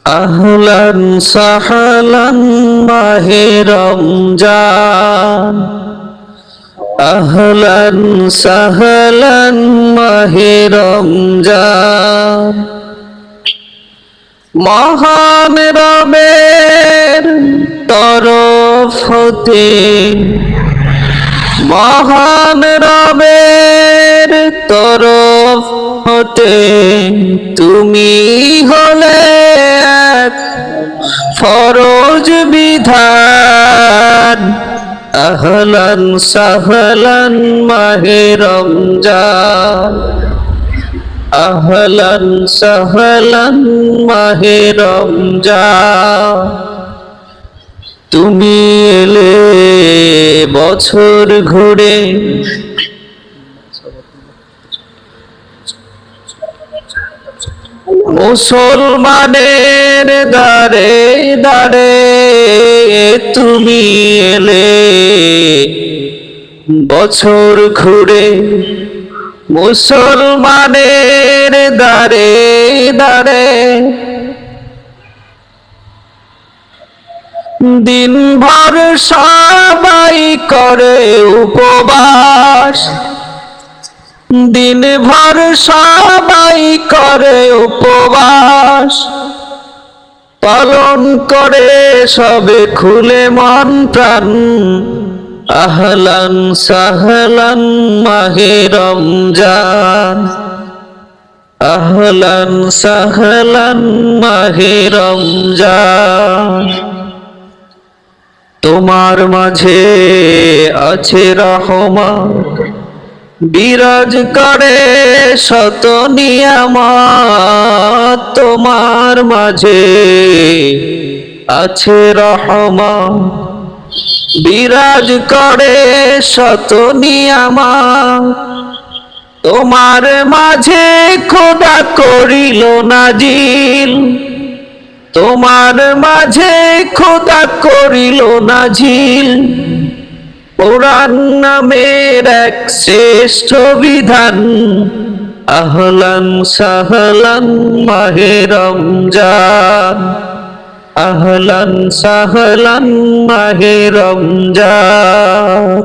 আহলান সাহলান মাহে রমজান, আহলান সাহলান মাহে রমজান। মহান রবের তরফ হতে, মহান রবের তরফ হতে তুমি হলে এক ফরজ বিধান। আহলান সাহলান মাহে রমজান, আহলান সাহলান মাহে রমজান। তুমি এলে বছর ঘুরে, মুসলমানের দারে দারে তুমি এলে বছর ঘুরে, মুসলমানের দারে দারে। দিনভর সবাই করে উপবাস, দিনভর সবাই করে উপবাস, পালন করে সবে খুলে মন প্রাণ। আহলান সাহলান মাহে রমজান, আহলান সাহলান মাহে রমজান। তোমার মাঝে আছে রহমত, বিরাজ করে শত নিয়ামত। তোমার মাঝে আছে রহমত, বিরাজ করে শত নিয়ামত। তোমার মাঝে খোদা করিল নাজিল, তোমার মাঝে খোদা করিল নাজিল। কোরআন নামের এক শ্রেষ্ঠ বিধান। আহলান সাহলান মাহে রমজান, আহলান সাহলান মাহে রমজান।